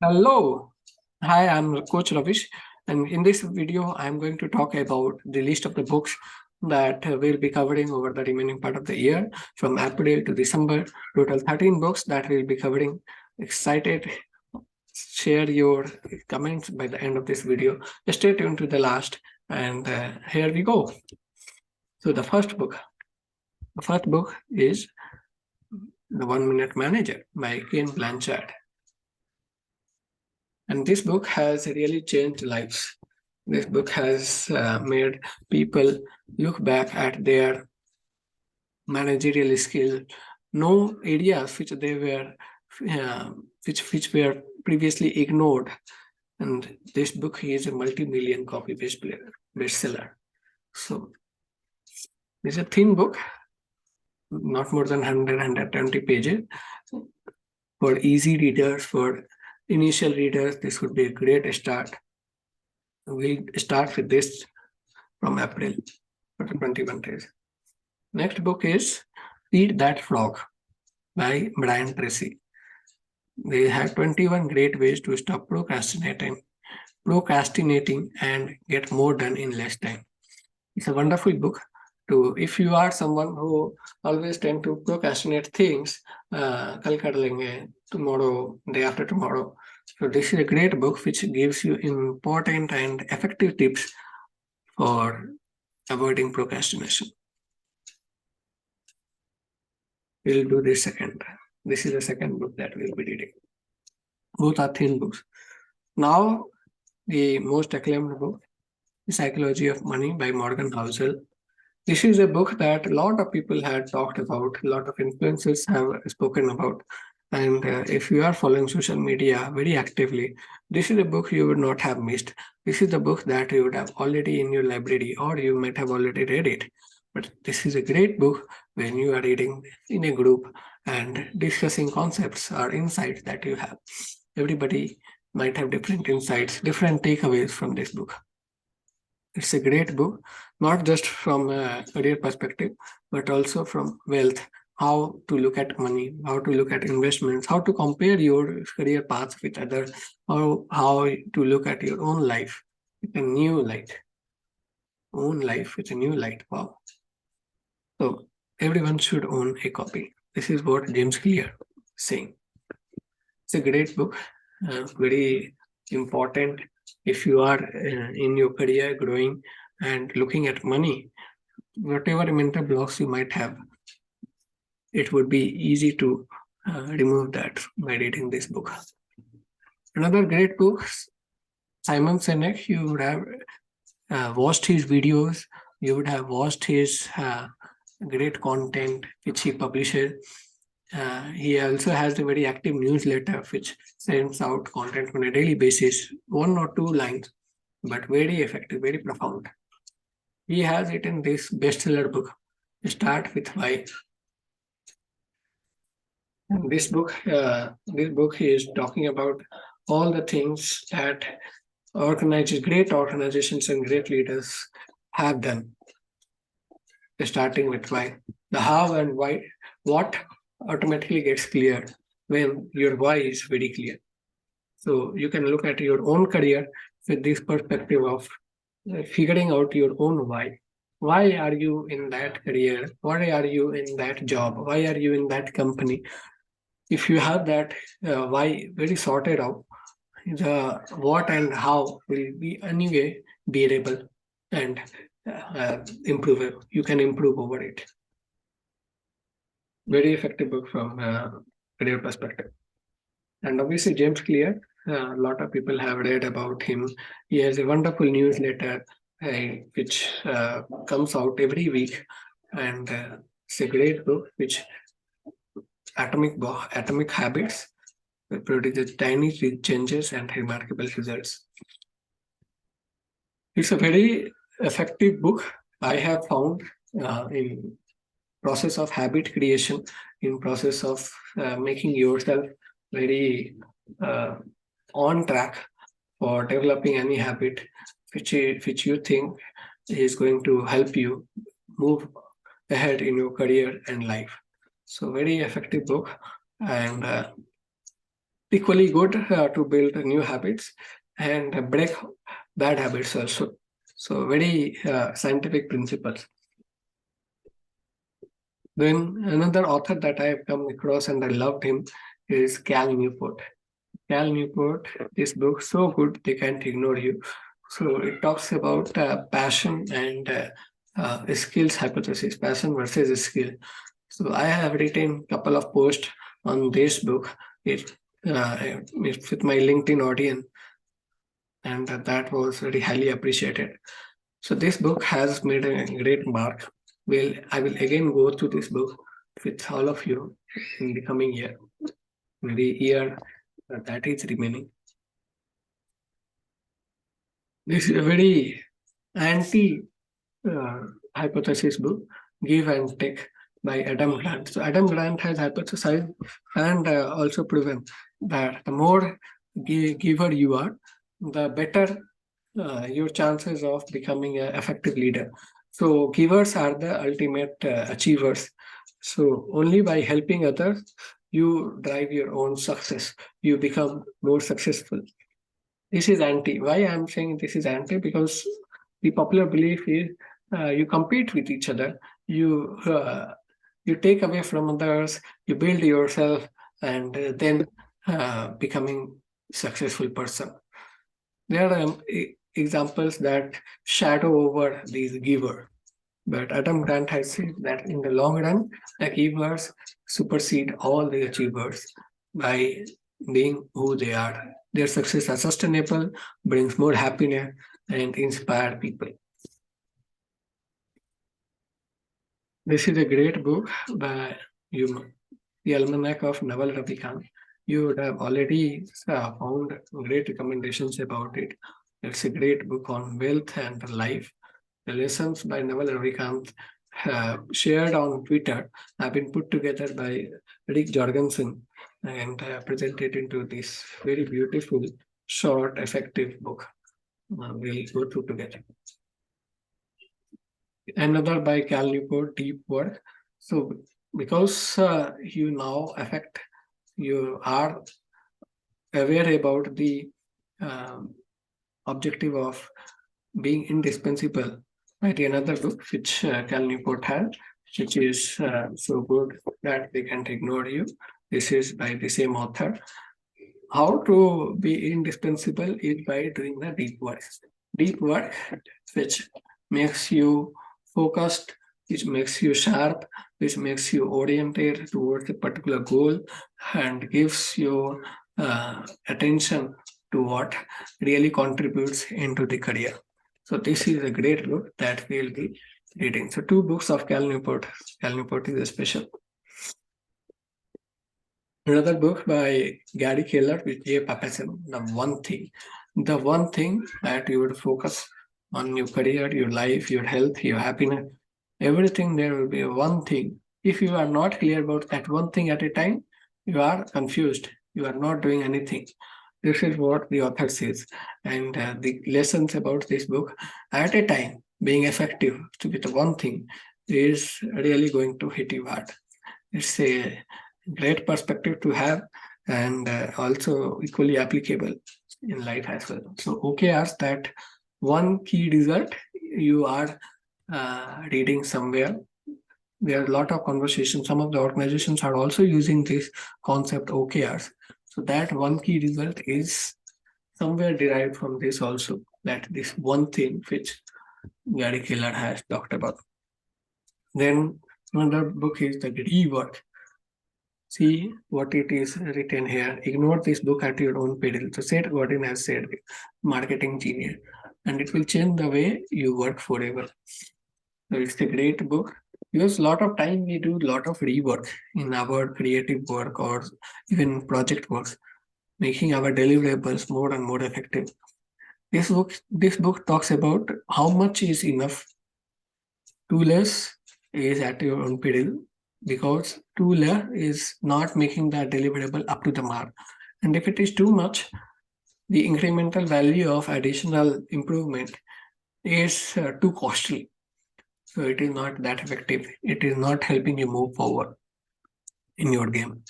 Hello. Hi, I'm Coach Ravish, and in this video, I'm going to talk about the list of the books that we'll be covering over the remaining part of the year from April to December. Total 13 books that we'll be covering. Excited. Share your comments by the end of this video. Stay tuned to the last, and here we go. So the first book is The 1 Minute Manager by Ken Blanchard. And this book has really changed lives. This book has made people look back at their managerial skill, know areas which they were which were previously ignored. And this book is a multi-million copy bestseller. So it's a thin book, not more than 120 pages. For easy readers, for initial readers, this would be a great start. We'll start with this from April for 21 days. Next book is Feed That Frog by Brian Tracy. They have 21 great ways to stop procrastinating and get more done in less time. It's a wonderful book. If you are someone who always tend to procrastinate things, kal kar lenge, tomorrow, day after tomorrow. So this is a great book which gives you important and effective tips for avoiding procrastination. We'll do this second. This is the second book that we'll be reading. Both are thin books. Now, the most acclaimed book, The Psychology of Money by Morgan Housel. This is a book that a lot of people had talked about, a lot of influencers have spoken about. And if you are following social media very actively, this is a book you would not have missed. This is the book that you would have already in your library, or you might have already read it. But this is a great book when you are reading in a group and discussing concepts or insights that you have. Everybody might have different insights, different takeaways from this book. It's a great book, not just from a career perspective, but also from wealth, how to look at money, how to look at investments, how to compare your career path with others, how to look at your own life with a new light. Own life with a new light. Wow. So everyone should own a copy. This is what James Clear is saying. It's a great book, very important if you are in your career growing and looking at money. Whatever mental blocks you might have, it would be easy to remove that by reading this book. Another great book, Simon Sinek. You would have watched his videos, you would have watched his great content which he publishes. He also has a very active newsletter which sends out content on a daily basis, 1 or 2 lines, but very effective, very profound. He has written this bestseller book, Start with Why. And this book is talking about all the things that great organizations and great leaders have done. Starting with why. The how and why, what automatically gets clear when your why is very clear. So you can look at your own career with this perspective of figuring out your own why. Why are you in that career? Why are you in that job? Why are you in that company? If you have that why very sorted out, the what and how will be anyway bearable and improve it. You can improve over it. Very effective book from career perspective. And obviously James Clear, a lot of people have read about him. He has a wonderful newsletter which comes out every week, and it's a great book which Atomic Habits produces tiny changes and remarkable results. It's a very effective book. I have found in process of habit creation, in process of making yourself very on track for developing any habit which you think is going to help you move ahead in your career and life. So very effective book, and equally good to build new habits and break bad habits also. So very scientific principles. Then another author that I have come across and I loved him is Cal Newport. Cal Newport, this book so good they can't ignore you. So it talks about passion and skills hypothesis, passion versus skill. So I have written a couple of posts on this book. It's with my LinkedIn audience, and that was very highly appreciated. So this book has made a great mark. Well, I will again go through this book with all of you in the coming year, in the year that is remaining. This is a very anti hypothesis book, Give and Take by Adam Grant. So Adam Grant has hypothesized and also proven that the more giver you are, the better your chances of becoming an effective leader. So givers are the ultimate achievers. So only by helping others, you drive your own success. You become more successful. This is anti. Why I'm saying this is anti? Because the popular belief is you compete with each other. You take away from others. You build yourself, and then becoming successful person. There are examples that shadow over these giver. But Adam Grant has said that in the long run, the givers supersede all the achievers by being who they are. Their success is sustainable, brings more happiness, and inspire people. This is a great book by you, The Almanac of Naval Ravikant. You would have already found great recommendations about it. It's a great book on wealth and life. The lessons by Naval Ravikant shared on Twitter have been put together by Rick Jorgensen and presented into this very beautiful, short, effective book. We'll go through together. Another by Cal Newport, Deep Work. So because you now affect, you are aware about the objective of being indispensable. Right, another book which Cal Newport had, which is so good that they can't ignore you. This is by the same author. How to be indispensable is by doing the deep work. Deep work, which makes you focused, which makes you sharp, which makes you oriented towards a particular goal and gives you attention to what really contributes into the career. So this is a great book that we'll be reading. So 2 books of Cal Newport. Cal Newport is a special. Another book by Gary Keller with Jay Papasan, The one thing that you would focus on your career, your life, your health, your happiness, everything there will be one thing. If you are not clear about that one thing at a time, you are confused. You are not doing anything. This is what the author says. And the lessons about this book at a time, being effective with one thing is really going to hit you hard. It's a great perspective to have and also equally applicable in life as well. So OKRs, that one key result you are reading somewhere. There are a lot of conversations. Some of the organizations are also using this concept OKRs. So that one key result is somewhere derived from this also, that this one thing which Gary Keller has talked about. Then another book is the Rework. See what it is written here. Ignore this book at your own peril. So Seth Godin has said, marketing genius, and it will change the way you work forever. So it's a great book. Because a lot of time we do a lot of rework in our creative work or even project works, making our deliverables more and more effective. This book talks about how much is enough. Too less is at your own peril, because too less is not making that deliverable up to the mark. And if it is too much, the incremental value of additional improvement is too costly. So it is not that effective. It is not helping you move forward in your game.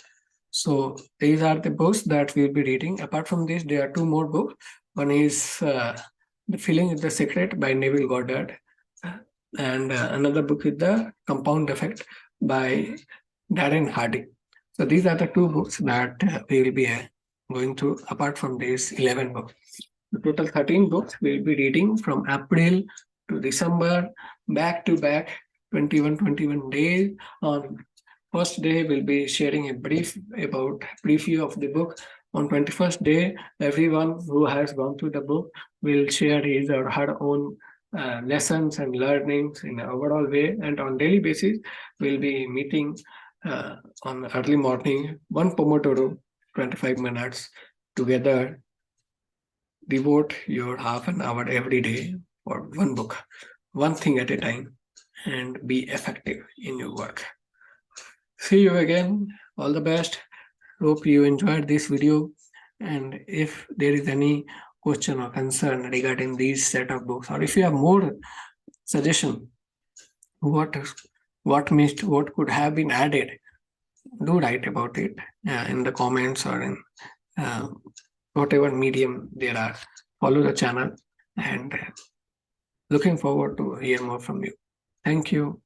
So these are the books that we'll be reading. Apart from this, there are two more books. One is The Feeling is the Secret by Neville Goddard. And another book is The Compound Effect by Darren Hardy. So these are the two books that we will be going through apart from these 11 books. The total 13 books we'll be reading from April to December, back to back, 21 days. On first day, we'll be sharing a brief about preview of the book. On 21st day, everyone who has gone through the book will share his or her own lessons and learnings in an overall way. And on daily basis, we'll be meeting on early morning, one Pomodoro, 25 minutes together. Devote your half an hour every day for one book, one thing at a time, and be effective in your work. See you again. All the best. Hope you enjoyed this video. And if there is any question or concern regarding these set of books, or if you have more suggestion, what missed, what could have been added, do write about it in the comments or in whatever medium there are. Follow the channel and looking forward to hear more from you. Thank you.